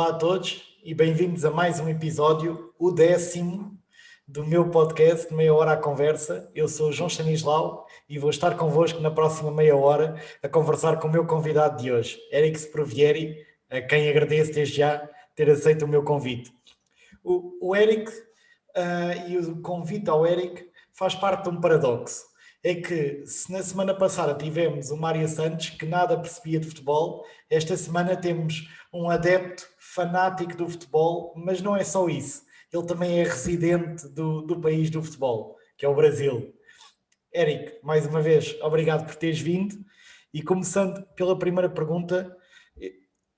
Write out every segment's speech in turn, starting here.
Olá a todos e bem-vindos a mais um episódio, o 10º do meu podcast Meia Hora à Conversa. Eu sou o João Stanislau e vou estar convosco na próxima meia hora a conversar com o meu convidado de hoje, Eric Sprovieri, a quem agradeço desde já ter aceito o meu convite. O Eric e o convite ao Eric faz parte de um paradoxo. É que se na semana passada tivemos o Mário Santos, que nada percebia de futebol, esta semana temos um adepto fanático do futebol, mas não é só isso. Ele também é residente do país do futebol, que é o Brasil. Eric, mais uma vez, obrigado por teres vindo. E começando pela primeira pergunta,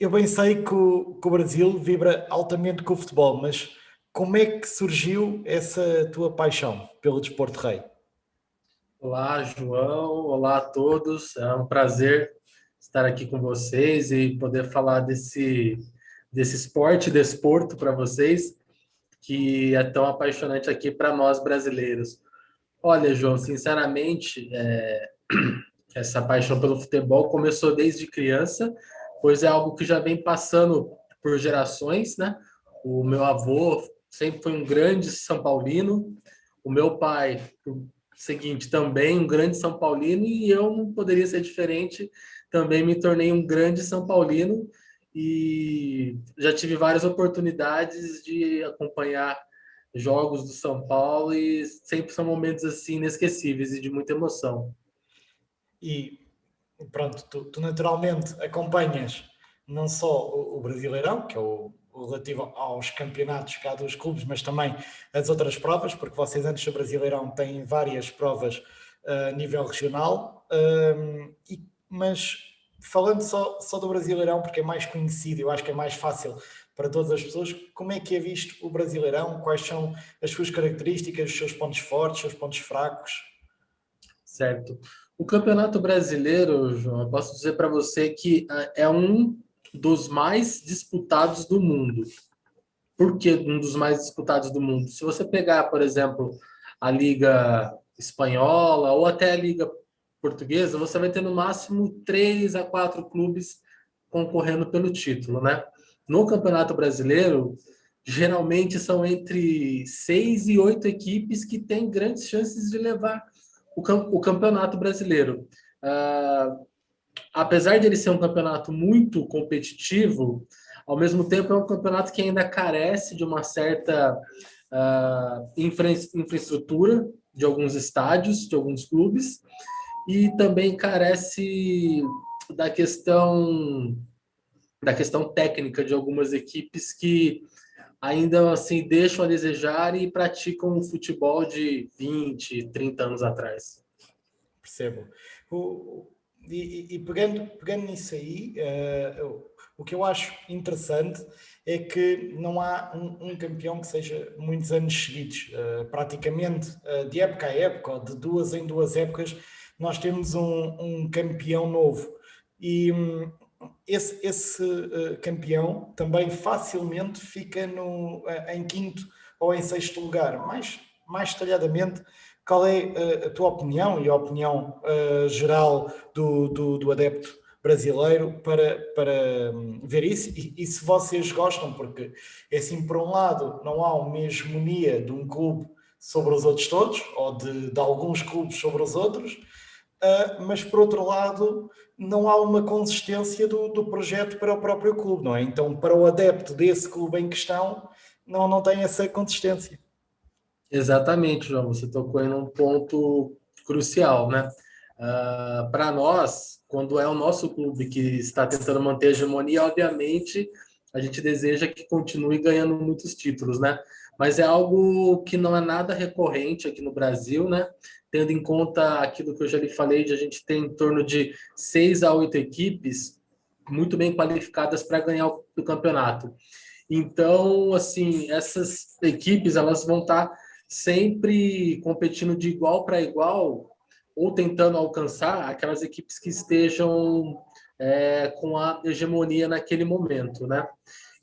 eu bem sei que o Brasil vibra altamente com o futebol, mas como é que surgiu essa tua paixão pelo desporto rei? Olá, João. Olá a todos. É um prazer estar aqui com vocês e poder falar desse esporte, desporto para vocês, que é tão apaixonante aqui para nós brasileiros. Olha, João, sinceramente, essa paixão pelo futebol começou desde criança, pois é algo que já vem passando por gerações, né? O meu avô sempre foi um grande São Paulino, o meu pai, o seguinte, também um grande São Paulino, e eu não poderia ser diferente, também me tornei um grande São Paulino e já tive várias oportunidades de acompanhar jogos do São Paulo e sempre são momentos assim inesquecíveis e de muita emoção. E pronto, tu naturalmente acompanhas não só o Brasileirão, que é o relativo aos campeonatos cá dos clubes, mas também as outras provas, porque vocês antes do Brasileirão têm várias provas a nível regional, mas falando só do Brasileirão, porque é mais conhecido, eu acho que é mais fácil para todas as pessoas, como é que é visto o Brasileirão? Quais são as suas características, os seus pontos fortes, os seus pontos fracos? Certo. O Campeonato Brasileiro, João, eu posso dizer para você que é um dos mais disputados do mundo. Por que um dos mais disputados do mundo? Se você pegar, por exemplo, a Liga Espanhola ou até a Liga Portuguesa, você vai ter no máximo 3 a 4 clubes concorrendo pelo título, né? No Campeonato Brasileiro, geralmente são entre 6 e 8 equipes que têm grandes chances de levar o Campeonato Brasileiro. Uh, Apesar de ele ser um campeonato muito competitivo, ao mesmo tempo é um campeonato que ainda carece de uma certa infraestrutura de alguns estádios, de alguns clubes, e também carece da questão da questão técnica de algumas equipes que ainda assim deixam a desejar e praticam o futebol de 20, 30 anos atrás. Percebo. E pegando nisso aí, o que eu acho interessante é que não há um campeão que seja muitos anos seguidos. Praticamente, de época a época, ou de duas em duas épocas, nós temos um campeão novo. E esse campeão também facilmente fica em quinto ou em sexto lugar. Mais detalhadamente, qual é a tua opinião e a opinião geral do adepto brasileiro para ver isso? E se vocês gostam, porque é assim, por um lado, não há uma hegemonia de um clube sobre os outros todos, ou de alguns clubes sobre os outros, mas por outro lado, não há uma consistência do projeto para o próprio clube, não é? Então, para o adepto desse clube em questão, não tem essa consistência. Exatamente, João, você tocou em um ponto crucial, né? Para nós, quando é o nosso clube que está tentando manter a hegemonia, obviamente a gente deseja que continue ganhando muitos títulos, né? Mas é algo que não é nada recorrente aqui no Brasil, né? Tendo em conta aquilo que eu já lhe falei, de a gente ter em torno de 6 a 8 equipes muito bem qualificadas para ganhar o campeonato. Então, assim, essas equipes elas vão estar sempre competindo de igual para igual ou tentando alcançar aquelas equipes que estejam com a hegemonia naquele momento, né?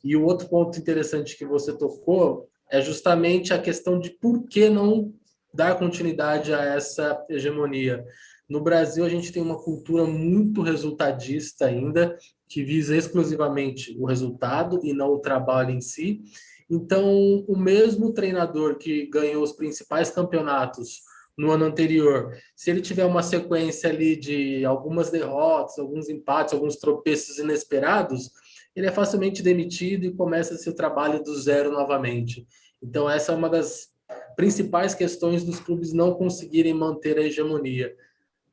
E o outro ponto interessante que você tocou é justamente a questão de por que não dar continuidade a essa hegemonia. No Brasil, a gente tem uma cultura muito resultadista ainda, que visa exclusivamente o resultado e não o trabalho em si. Então, o mesmo treinador que ganhou os principais campeonatos no ano anterior, se ele tiver uma sequência ali de algumas derrotas, alguns empates, alguns tropeços inesperados, ele é facilmente demitido e começa-se o trabalho do zero novamente. Então, essa é uma das principais questões dos clubes não conseguirem manter a hegemonia,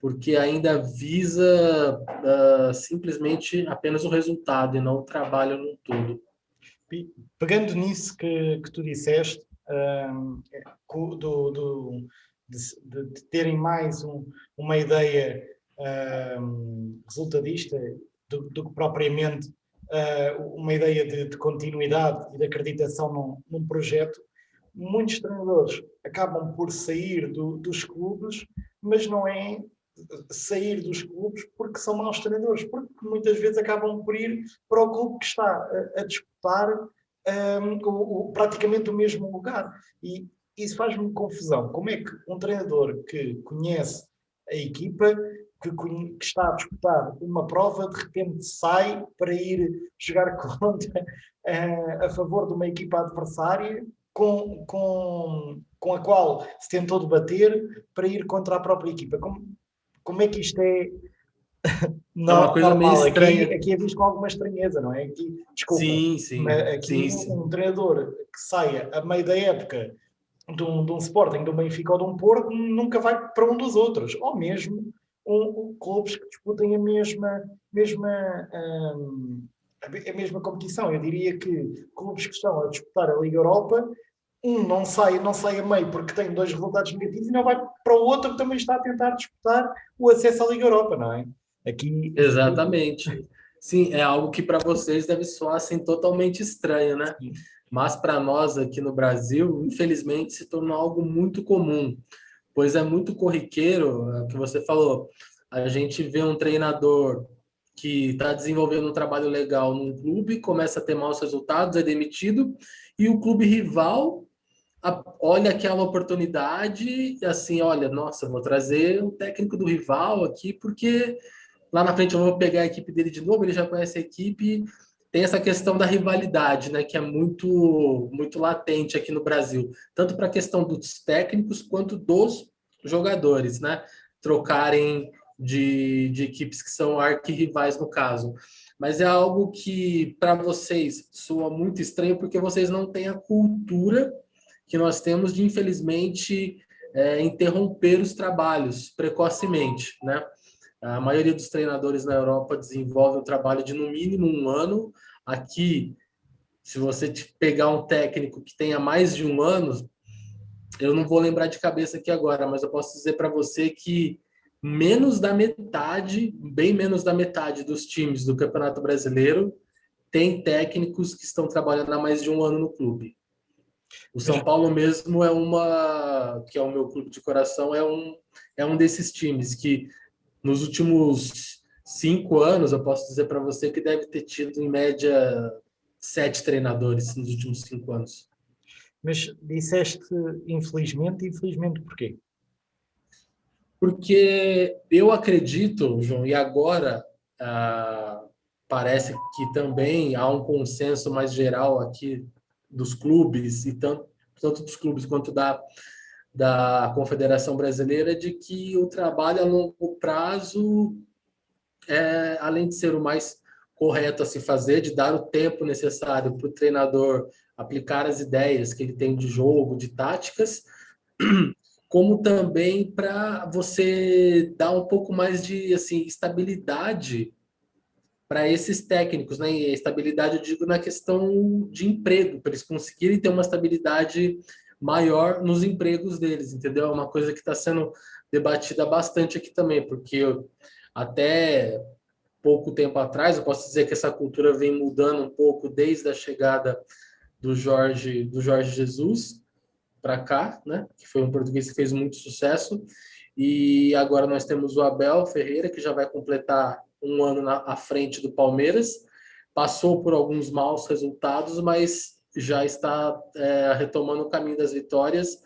porque ainda visa simplesmente apenas o resultado e não o trabalho no todo. Pegando nisso que tu disseste, de terem mais uma ideia resultadista do que propriamente uma ideia de continuidade e de acreditação num projeto, muitos treinadores acabam por sair dos clubes, mas não é sair dos clubes porque são maus treinadores, porque muitas vezes acabam por ir para o clube que está a disputar praticamente o mesmo lugar. E isso faz-me confusão. Como é que um treinador que conhece a equipa, que está a disputar uma prova, de repente sai para ir jogar contra, a favor de uma equipa adversária com a qual se tentou debater para ir contra a própria equipa? Como é que isto é É uma coisa meio normal? estranha. Aqui é visto com alguma estranheza, não é? Aqui, desculpa, Sim, mas sim, aqui sim, sim. um treinador que saia a meio da época de um Sporting, de um Benfica ou de um Porto, nunca vai para um dos outros. Ou mesmo clubes que disputem mesma, a mesma competição. Eu diria que clubes que estão a disputar a Liga Europa, não sai a meio porque tem dois resultados negativos e não vai para o outro que também está a tentar disputar o acesso à Liga Europa, não é? Aqui, Exatamente. Sim, é algo que para vocês deve soar assim totalmente estranho, né? sim, Mas para nós aqui no Brasil, infelizmente, se tornou algo muito comum, pois é muito corriqueiro, é o que você falou. A gente vê um treinador que está desenvolvendo um trabalho legal num clube, começa a ter maus resultados, é demitido, e o clube rival olha aquela oportunidade e assim, olha, nossa, vou trazer o técnico do rival aqui, porque lá na frente eu vou pegar a equipe dele de novo, ele já conhece a equipe. Tem essa questão da rivalidade, né, que é muito latente aqui no Brasil, tanto para a questão dos técnicos quanto dos jogadores, né, trocarem de equipes que são arquirrivais no caso. Mas é algo que para vocês soa muito estranho porque vocês não têm a cultura que nós temos de, infelizmente, interromper os trabalhos precocemente, né? A maioria dos treinadores na Europa desenvolve um trabalho de no mínimo um ano. Aqui, se você pegar um técnico que tenha mais de um ano, eu não vou lembrar de cabeça aqui agora, mas eu posso dizer para você que menos da metade, bem menos da metade dos times do Campeonato Brasileiro tem técnicos que estão trabalhando há mais de um ano no clube. O mas São Paulo mesmo que é o meu clube de coração, é um desses times que nos últimos 5 anos, eu posso dizer para você que deve ter tido, em média, 7 treinadores nos últimos 5 anos. Mas disseste infelizmente porquê? Porque eu acredito, João, e agora parece que também há um consenso mais geral aqui dos clubes, e tanto dos clubes quanto da Confederação Brasileira, de que o trabalho a longo prazo além de ser o mais correto a se fazer, de dar o tempo necessário para o treinador aplicar as ideias que ele tem de jogo, de táticas, como também para você dar um pouco mais de assim, estabilidade para esses técnicos, né? E a estabilidade, eu digo, na questão de emprego, para eles conseguirem ter uma estabilidade maior nos empregos deles, entendeu? É uma coisa que está sendo debatida bastante aqui também, porque até pouco tempo atrás, eu posso dizer que essa cultura vem mudando um pouco desde a chegada do Jorge Jesus para cá, né? Que foi um português que fez muito sucesso. E agora nós temos o Abel Ferreira, que já vai completar um ano à frente do Palmeiras. Passou por alguns maus resultados, mas já está retomando o caminho das vitórias.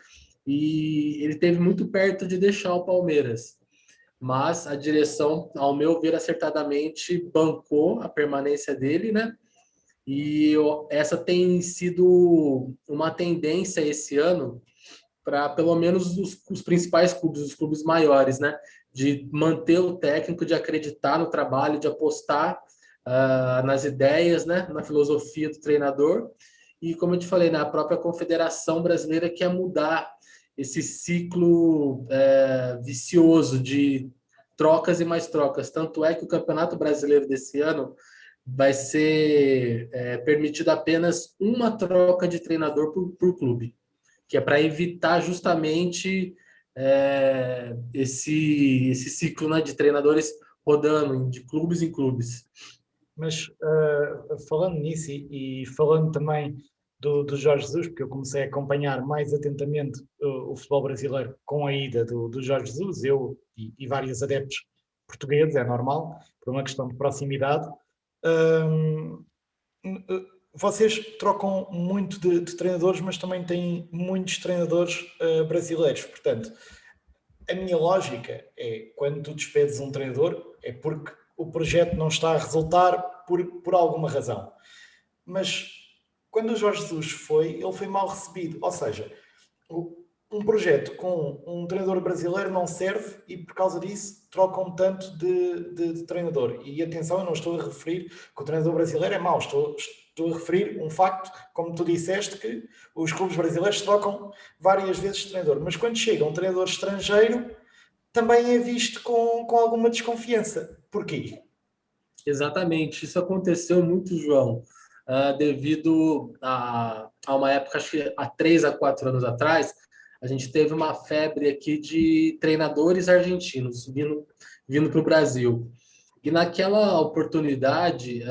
E ele teve muito perto de deixar o Palmeiras. mas a direção, ao meu ver, acertadamente bancou a permanência dele, né? E essa tem sido uma tendência esse ano para pelo menos os principais clubes, os clubes maiores, né? De manter o técnico, de acreditar no trabalho, de apostar nas ideias, né? Na filosofia do treinador. E como eu te falei, né? A própria Confederação Brasileira quer mudar esse ciclo vicioso de trocas e mais trocas. Tanto é que o Campeonato Brasileiro desse ano vai ser permitido apenas uma troca de treinador por clube, que é para evitar justamente esse ciclo, né, de treinadores rodando de clubes em clubes. Mas falando nisso e falando também do Jorge Jesus, porque eu comecei a acompanhar mais atentamente o futebol brasileiro com a ida do Jorge Jesus, eu e vários adeptos portugueses, é normal, por uma questão de proximidade. Hum, Vocês trocam muito de treinadores, mas também têm muitos treinadores brasileiros. Portanto, a minha lógica é, quando tu despedes um treinador, é porque o projeto não está a resultar por alguma razão. Mas quando o Jorge Jesus foi, ele foi mal recebido. Ou seja, um projeto com um treinador brasileiro não serve e por causa disso trocam tanto de treinador. E atenção, eu não estou a referir que o treinador brasileiro é mau, estou a referir um facto, como tu disseste, que os clubes brasileiros trocam várias vezes de treinador. Mas quando chega um treinador estrangeiro, também é visto com alguma desconfiança. Porquê? Exatamente, isso aconteceu muito, João, devido a uma época, acho que há 3 a 4 anos atrás, a gente teve uma febre aqui de treinadores argentinos vindo para o Brasil. E naquela oportunidade,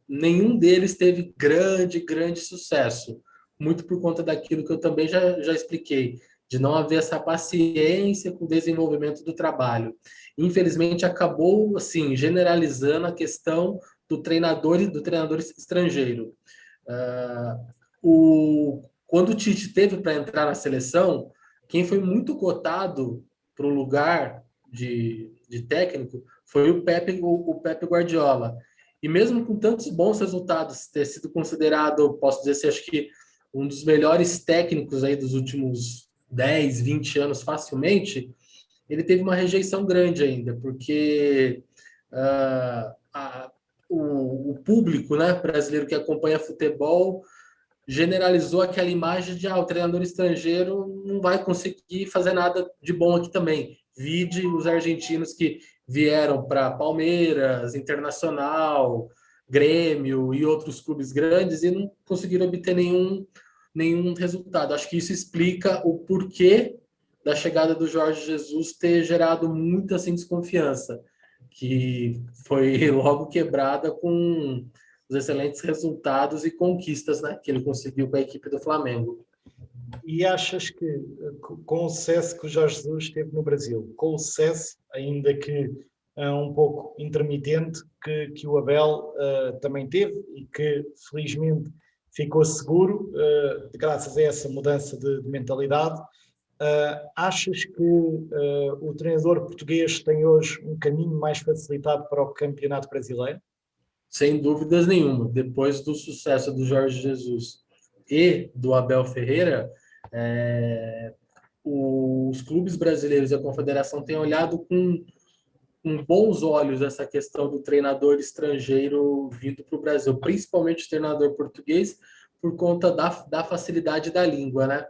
nenhum deles teve grande sucesso, muito por conta daquilo que eu também já expliquei, de não haver essa paciência com o desenvolvimento do trabalho. Infelizmente, acabou assim generalizando a questão do treinador estrangeiro. Quando o Tite teve para entrar na seleção, quem foi muito cotado para o lugar de técnico foi o Pepe Guardiola. E mesmo com tantos bons resultados, ter sido considerado, posso dizer assim, acho que um dos melhores técnicos aí dos últimos 10, 20 anos facilmente, ele teve uma rejeição grande ainda, porque uh, a, o público, né, brasileiro que acompanha futebol generalizou aquela imagem de o treinador estrangeiro não vai conseguir fazer nada de bom aqui também. Vide os argentinos que vieram para Palmeiras, Internacional, Grêmio e outros clubes grandes e não conseguiram obter nenhum resultado. Acho que isso explica o porquê da chegada do Jorge Jesus ter gerado muita assim, desconfiança, que foi logo quebrada com os excelentes resultados e conquistas, né, que ele conseguiu com a equipe do Flamengo. E achas que, com o sucesso que o Jorge Jesus teve no Brasil, com o sucesso, ainda que um pouco intermitente, que o Abel também teve e que felizmente ficou seguro, graças a essa mudança de mentalidade, achas que o treinador português tem hoje um caminho mais facilitado para o Campeonato Brasileiro? Sem dúvidas nenhuma, depois do sucesso do Jorge Jesus e do Abel Ferreira, os clubes brasileiros e a confederação têm olhado com bons olhos essa questão do treinador estrangeiro vindo para o Brasil, principalmente o treinador português, por conta da facilidade da língua, né?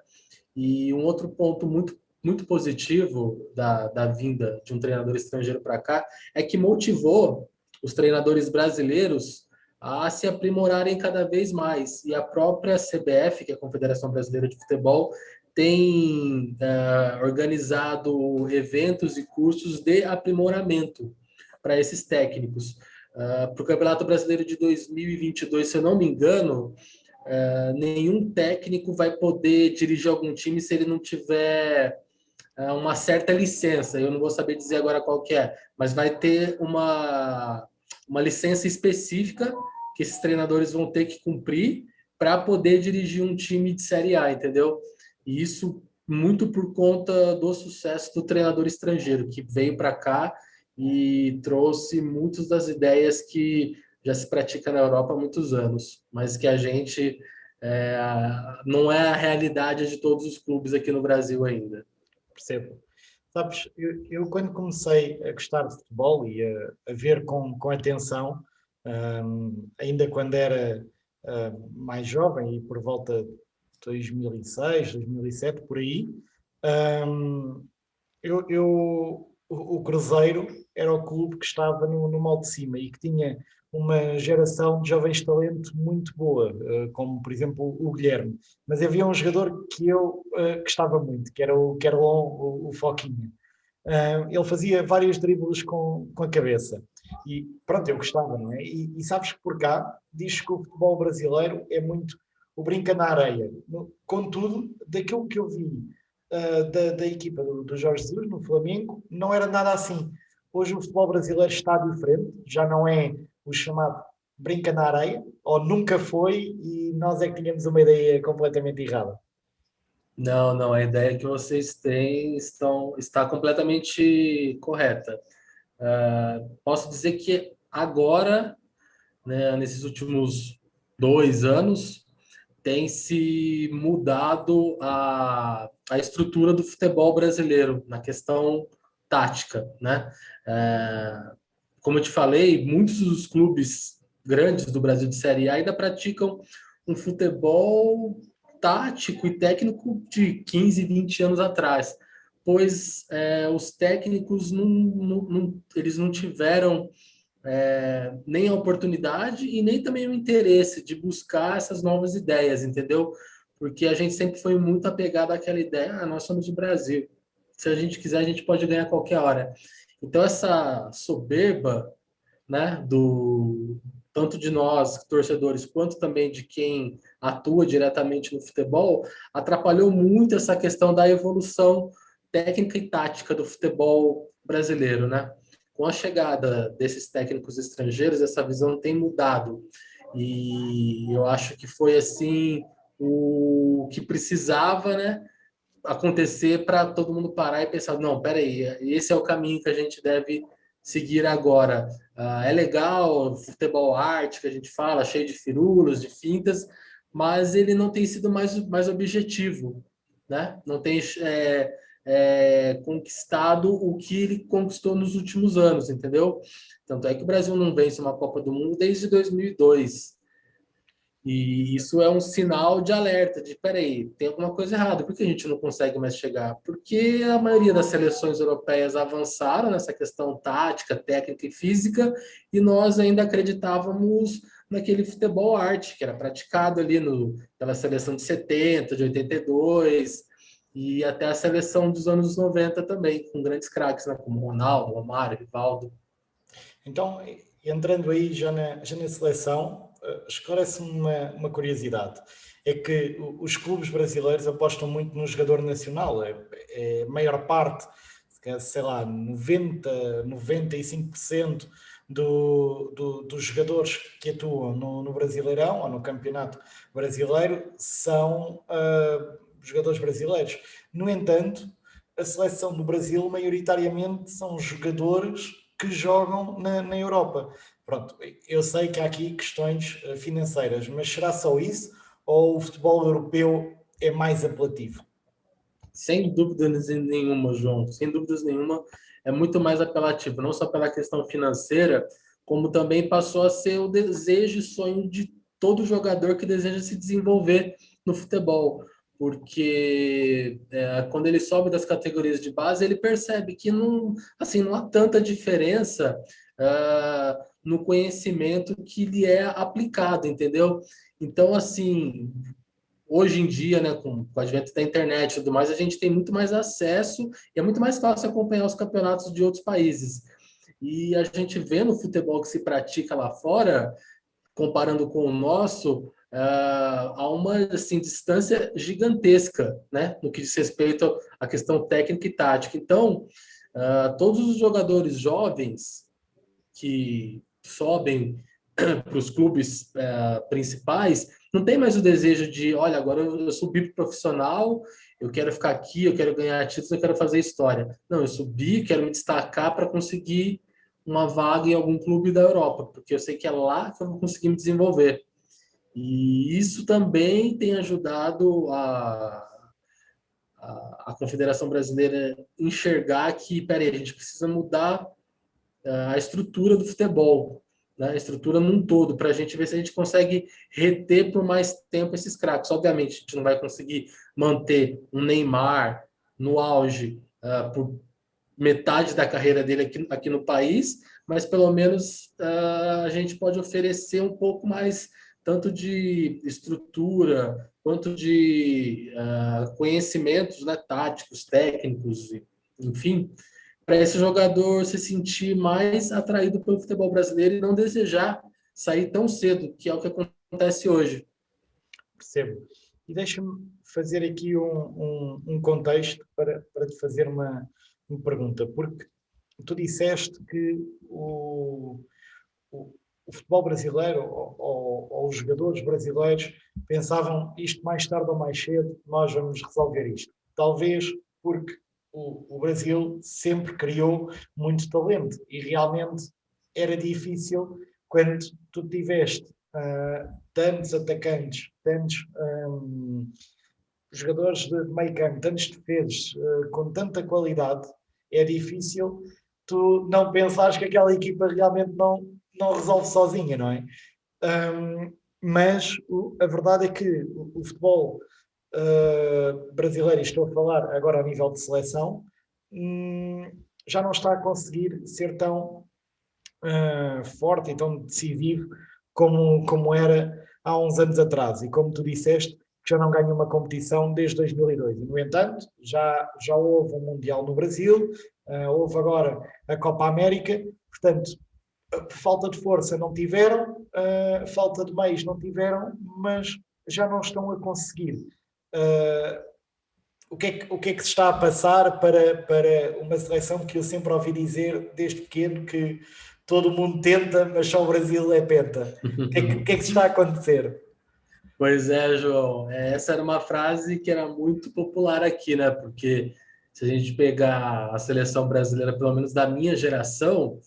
E um outro ponto muito positivo da vinda de um treinador estrangeiro para cá é que motivou os treinadores brasileiros a se aprimorarem cada vez mais. E a própria CBF, que é a Confederação Brasileira de Futebol, tem organizado eventos e cursos de aprimoramento para esses técnicos. Para o Campeonato Brasileiro de 2022, se eu não me engano, nenhum técnico vai poder dirigir algum time se ele não tiver uma certa licença. Eu não vou saber dizer agora qual que é, mas vai ter uma licença específica que esses treinadores vão ter que cumprir para poder dirigir um time de Série A, entendeu? E isso muito por conta do sucesso do treinador estrangeiro, que veio para cá e trouxe muitas das ideias que já se pratica na Europa há muitos anos, mas que a gente é, não é a realidade de todos os clubes aqui no Brasil ainda. Percebo. Sabes, eu quando comecei a gostar de futebol e a ver com atenção, ainda quando era mais jovem e por volta de 2006, 2007, por aí, hum, o Cruzeiro era o clube que estava no mal de cima e que tinha uma geração de jovens talentos muito boa, como por exemplo o Guilherme. Mas havia um jogador que eu gostava muito, que era o Foquinha. Ele fazia vários dribles com a cabeça. E pronto, eu gostava, não é? E sabes que por cá diz que o futebol brasileiro é muito o brinca na areia. Contudo, daquilo que eu vi da equipa do Jorge Jesus no Flamengo, não era nada assim. Hoje o futebol brasileiro está diferente, já não é o chamado brinca na areia, ou nunca foi, e nós é que tínhamos uma ideia completamente errada. Não, não, a ideia que vocês têm está completamente correta. Posso dizer que agora, né, nesses últimos 2 anos, tem se mudado a estrutura do futebol brasileiro na questão tática, né? Como eu te falei, muitos dos clubes grandes do Brasil de Série A ainda praticam um futebol tático e técnico de 15, 20 anos atrás, pois os técnicos eles não tiveram nem a oportunidade e nem também o interesse de buscar essas novas ideias, entendeu? Porque a gente sempre foi muito apegado àquela ideia, nós somos o Brasil. Se a gente quiser, a gente pode ganhar a qualquer hora. Então, essa soberba, né, do tanto de nós, torcedores, quanto também de quem atua diretamente no futebol, atrapalhou muito essa questão da evolução técnica e tática do futebol brasileiro, né? Com a chegada desses técnicos estrangeiros, essa visão tem mudado. E eu acho que foi assim o que precisava, né, acontecer para todo mundo parar e pensar, não, peraí, esse é o caminho que a gente deve seguir agora. É legal, futebol arte que a gente fala, cheio de firulas, de fintas, mas ele não tem sido mais objetivo, né? Não tem conquistado o que ele conquistou nos últimos anos, entendeu? Tanto é que o Brasil não vence uma Copa do Mundo desde 2002. E isso é um sinal de alerta, de peraí, tem alguma coisa errada. Por que a gente não consegue mais chegar? Porque a maioria das seleções europeias avançaram nessa questão tática, técnica e física, e nós ainda acreditávamos naquele futebol arte, que era praticado ali pela seleção de 70, de 82, e até a seleção dos anos 90 também, com grandes craques, né, como Ronaldo, Romário, Rivaldo. Então, entrando aí já na seleção, esclarece-me uma curiosidade. É que os clubes brasileiros apostam muito no jogador nacional. A maior parte, sei lá, 95% dos jogadores que atuam no Brasileirão ou no Campeonato Brasileiro são jogadores brasileiros. No entanto, a seleção do Brasil, maioritariamente, são jogadores que jogam na Europa. Pronto, eu sei que há aqui questões financeiras, mas será só isso? Ou o futebol europeu é mais apelativo? Sem dúvidas nenhuma, João, sem dúvidas nenhuma, é muito mais apelativo, não só pela questão financeira, como também passou a ser o desejo e sonho de todo jogador que deseja se desenvolver no futebol. Porque quando ele sobe das categorias de base, ele percebe que não, assim, não há tanta diferença no conhecimento que lhe é aplicado, entendeu? Então, assim, hoje em dia, né, com o advento da internet e tudo mais, a gente tem muito mais acesso e é muito mais fácil acompanhar os campeonatos de outros países. E a gente vê no futebol que se pratica lá fora, comparando com o nosso, há uma assim, distância gigantesca, né, no que diz respeito à questão técnica e tática. Então, todos os jogadores jovens que sobem para os clubes principais, não tem mais o desejo de, olha, agora eu subi para o profissional eu quero ficar aqui, eu quero ganhar títulos, eu quero fazer história. Não, eu subi, quero me destacar para conseguir uma vaga em algum clube da Europa, porque eu sei que é lá que eu vou conseguir me desenvolver. E isso também tem ajudado a Confederação Brasileira enxergar que, peraí, a gente precisa mudar a estrutura do futebol, né? A estrutura num todo, para a gente ver se a gente consegue reter por mais tempo esses craques. Obviamente, a gente não vai conseguir manter um Neymar no auge por metade da carreira dele aqui no país, mas pelo menos a gente pode oferecer um pouco mais tanto de estrutura quanto de conhecimentos, né, táticos, técnicos, enfim, para esse jogador se sentir mais atraído pelo futebol brasileiro e não desejar sair tão cedo, que é o que acontece hoje. Percebo. E deixa-me fazer aqui um contexto para te fazer uma pergunta, porque tu disseste que o futebol brasileiro ou os jogadores brasileiros pensavam isto mais tarde ou mais cedo, nós vamos resolver isto. Talvez porque o Brasil sempre criou muito talento e realmente era difícil quando tu tiveste tantos atacantes, tantos jogadores de meio campo, tantos defesas com tanta qualidade, é difícil tu não pensares que aquela equipa realmente não resolve sozinha, não é? Mas a verdade é que o futebol brasileiro, e estou a falar agora a nível de seleção, já não está a conseguir ser tão forte e tão decisivo como era há uns anos atrás. E como tu disseste, já não ganha uma competição desde 2002. E, no entanto, já houve um Mundial no Brasil, houve agora a Copa América, portanto, falta de força não tiveram, falta de meios não tiveram, mas já não estão a conseguir. O que é que se está a passar para uma seleção que eu sempre ouvi dizer desde pequeno que todo mundo tenta, mas só o Brasil é penta? O que é que se está a acontecer? Pois é, João. Essa era uma frase que era muito popular aqui, né? Porque se a gente pegar a seleção brasileira, pelo menos da minha geração,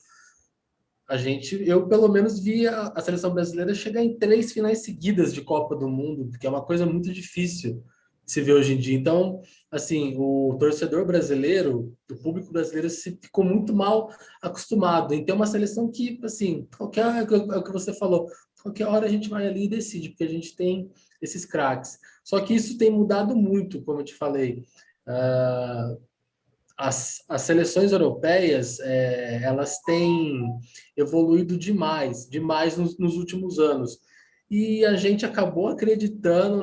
eu pelo menos via a seleção brasileira chegar em 3 finais seguidas de Copa do Mundo, que é uma coisa muito difícil de se ver hoje em dia. Então, assim, o torcedor brasileiro, o público brasileiro, ficou muito mal acostumado em ter uma seleção que, assim, é o que você falou, qualquer hora a gente vai ali e decide, porque a gente tem esses craques. Só que isso tem mudado muito, como eu te falei. As seleções europeias, elas têm evoluído demais nos últimos anos. E a gente acabou acreditando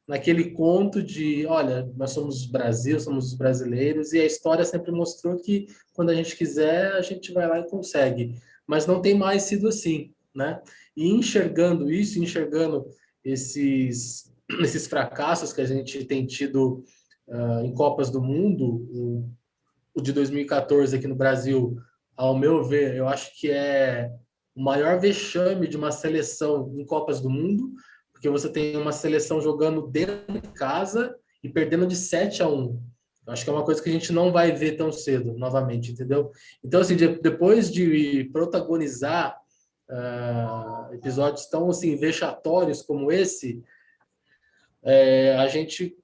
naquele conto de, olha, nós somos Brasil, somos os brasileiros, e a história sempre mostrou que quando a gente quiser, a gente vai lá e consegue. Mas não tem mais sido assim, né? E enxergando isso, enxergando esses fracassos que a gente tem tido em Copas do Mundo, o de 2014 aqui no Brasil, ao meu ver, eu acho que é o maior vexame de uma seleção em Copas do Mundo, porque você tem uma seleção jogando dentro de casa e perdendo de 7-1. Eu acho que é uma coisa que a gente não vai ver tão cedo, novamente, entendeu? Então, assim, depois de protagonizar episódios tão assim, vexatórios como esse, a gente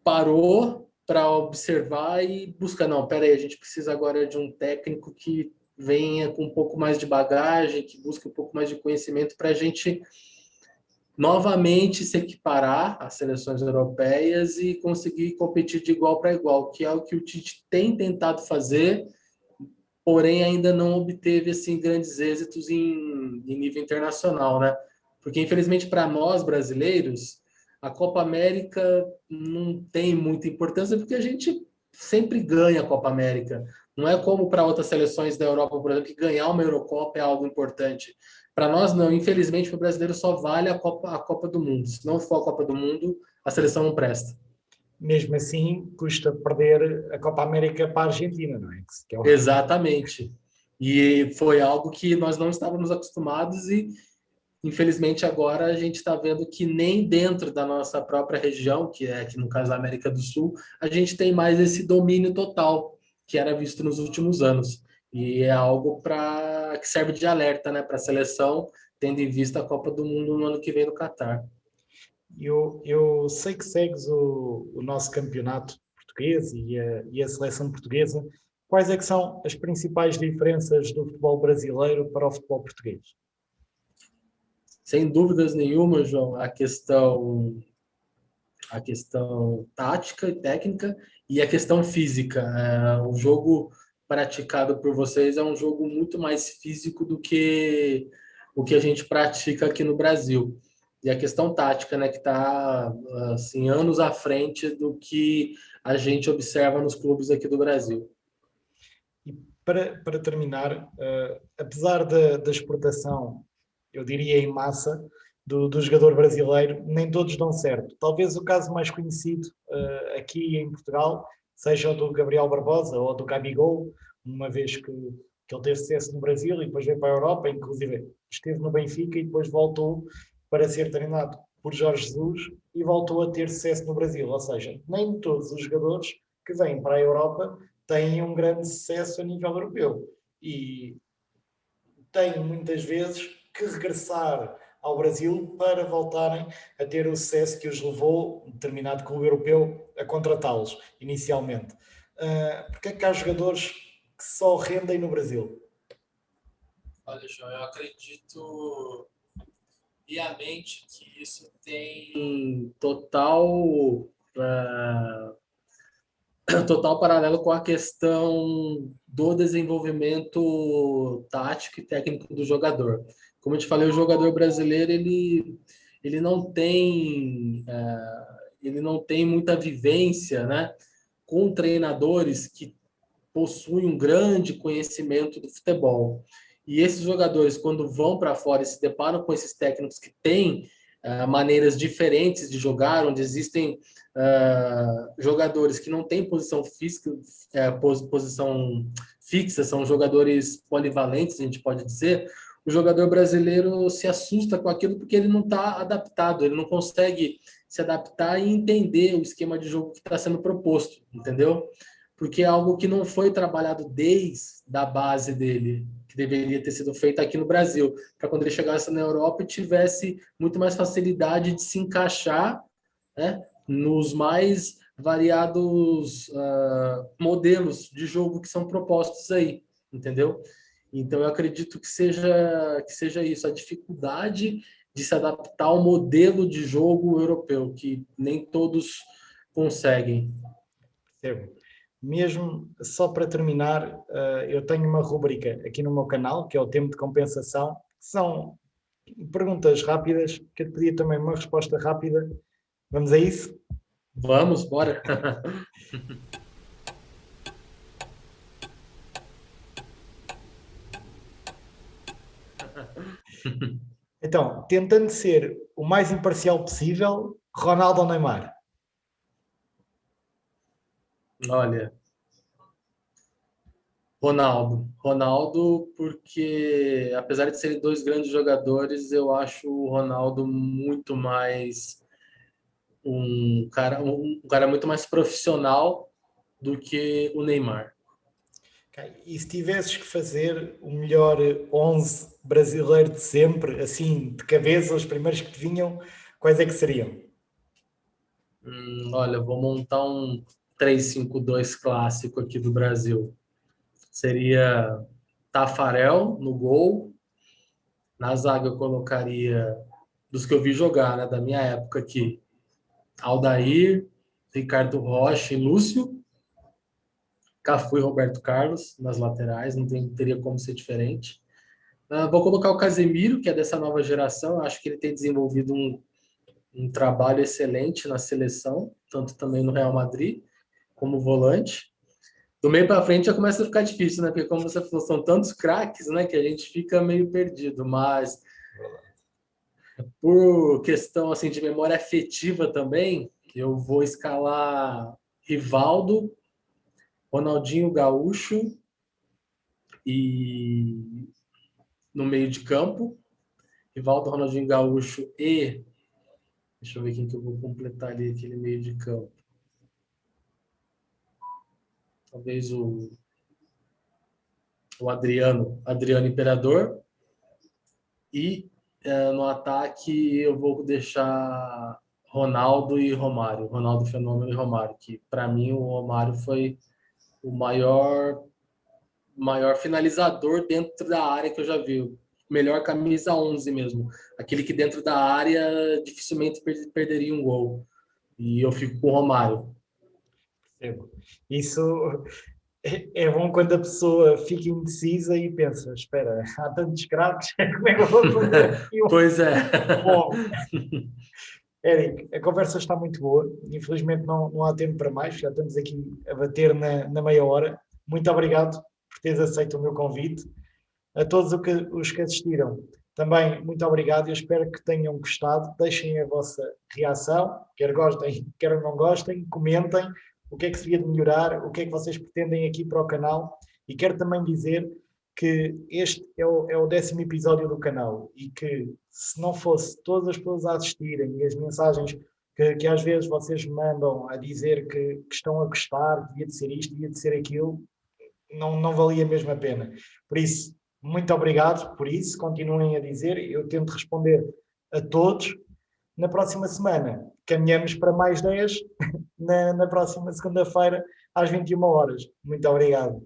parou para observar e buscar, não, peraí, a gente precisa agora de um técnico que venha com um pouco mais de bagagem, que busque um pouco mais de conhecimento para a gente novamente se equiparar às seleções europeias e conseguir competir de igual para igual, que é o que o Tite tem tentado fazer, porém ainda não obteve assim grandes êxitos em nível internacional, né? Porque infelizmente para nós brasileiros a Copa América não tem muita importância porque a gente sempre ganha a Copa América. Não é como para outras seleções da Europa, por exemplo, que ganhar uma Eurocopa é algo importante. Para nós, não. Infelizmente, para o brasileiro só vale a Copa do Mundo. Se não for a Copa do Mundo, a seleção não presta. Mesmo assim, custa perder a Copa América para a Argentina, não é? Exatamente. E foi algo que nós não estávamos acostumados e infelizmente agora a gente está vendo que nem dentro da nossa própria região, que é aqui no caso a América do Sul, a gente tem mais esse domínio total que era visto nos últimos anos. E é algo que serve de alerta, né, para a seleção, tendo em vista a Copa do Mundo no ano que vem no Catar. Eu sei que segues o nosso campeonato português e a seleção portuguesa. Quais é que são as principais diferenças do futebol brasileiro para o futebol português? Sem dúvidas nenhuma, João, a questão tática e técnica e a questão física. O jogo praticado por vocês é um jogo muito mais físico do que o que a gente pratica aqui no Brasil. E a questão tática, né, que está assim, anos à frente do que a gente observa nos clubes aqui do Brasil. E para terminar, apesar da exportação, eu diria em massa, do jogador brasileiro, nem todos dão certo. Talvez o caso mais conhecido aqui em Portugal seja o do Gabriel Barbosa ou do Gabigol, uma vez que ele teve sucesso no Brasil e depois veio para a Europa, inclusive esteve no Benfica e depois voltou para ser treinado por Jorge Jesus e voltou a ter sucesso no Brasil. Ou seja, nem todos os jogadores que vêm para a Europa têm um grande sucesso a nível europeu e têm muitas vezes que regressar ao Brasil para voltarem a ter o sucesso que os levou um determinado clube europeu a contratá-los inicialmente. Porque é que há jogadores que só rendem no Brasil? Olha, João, eu acredito piamente que isso tem total paralelo com a questão do desenvolvimento tático e técnico do jogador. Como eu te falei, o jogador brasileiro ele não tem ele não tem muita vivência, né, com treinadores que possuem um grande conhecimento do futebol. E esses jogadores, quando vão para fora e se deparam com esses técnicos que têm maneiras diferentes de jogar, onde existem jogadores que não têm posição física, posição fixa, são jogadores polivalentes, a gente pode dizer. O jogador brasileiro se assusta com aquilo porque ele não está adaptado, ele não consegue se adaptar e entender o esquema de jogo que está sendo proposto, entendeu? Porque é algo que não foi trabalhado desde a base dele, que deveria ter sido feito aqui no Brasil, para quando ele chegasse na Europa e tivesse muito mais facilidade de se encaixar, né, nos mais variados modelos de jogo que são propostos aí, entendeu? Então eu acredito que seja isso, a dificuldade de se adaptar ao modelo de jogo europeu, que nem todos conseguem. Percebo. Mesmo só para terminar, eu tenho uma rubrica aqui no meu canal, que é o tempo de compensação, que são perguntas rápidas, que eu te pedia também uma resposta rápida. Vamos a isso? Vamos, bora. Então, tentando ser o mais imparcial possível, Ronaldo ou Neymar? Olha, Ronaldo, porque apesar de serem dois grandes jogadores, eu acho o Ronaldo muito mais um cara muito mais profissional do que o Neymar. Okay. E se tivesses que fazer o melhor 11 brasileiro de sempre, assim, de cabeça, os primeiros que te vinham, quais é que seriam? Olha, vou montar um 3-5-2 clássico aqui do Brasil. Seria Tafarel no gol. Na zaga eu colocaria dos que eu vi jogar, né, da minha época aqui. Aldair, Ricardo Rocha e Lúcio. Cafu e Roberto Carlos nas laterais, não teria como ser diferente. Vou colocar o Casemiro, que é dessa nova geração. Eu acho que ele tem desenvolvido um trabalho excelente na seleção, tanto também no Real Madrid, como volante. Do meio para frente já começa a ficar difícil, né? Porque, como você falou, são tantos craques, né? Que a gente fica meio perdido. Mas, por questão assim, de memória afetiva também, eu vou escalar Rivaldo, Ronaldinho Gaúcho e no meio de campo. Rivaldo, Ronaldinho Gaúcho e... Deixa eu ver quem que eu vou completar ali, aquele meio de campo. Talvez o Adriano Imperador. E no ataque eu vou deixar Ronaldo e Romário. Ronaldo Fenômeno e Romário, que para mim o Romário foi o maior finalizador dentro da área que eu já vi. Melhor camisa 11 mesmo. Aquele que dentro da área dificilmente perderia um gol. E eu fico com o Romário. Percebo. Isso é bom quando a pessoa fica indecisa e pensa, espera, há tantos craques, como é que eu vou fazer aqui? Pois é. Bom, Éric, a conversa está muito boa. Infelizmente não há tempo para mais, já estamos aqui a bater na meia hora. Muito obrigado por teres aceito o meu convite. A todos os que assistiram, também muito obrigado. Eu espero que tenham gostado. Deixem a vossa reação, quer gostem, quer não gostem, comentem o que é que seria de melhorar, o que é que vocês pretendem aqui para o canal. E quero também dizer que este é o 10º episódio do canal e que se não fosse todas as pessoas a assistirem e as mensagens que às vezes vocês me mandam a dizer que estão a gostar, que devia de ser isto, devia de ser aquilo, não valia mesmo a pena. Por isso, muito obrigado por isso, continuem a dizer, eu tento responder a todos. Na próxima semana, caminhamos para mais 10, na próxima segunda-feira, às 21 horas. Muito obrigado.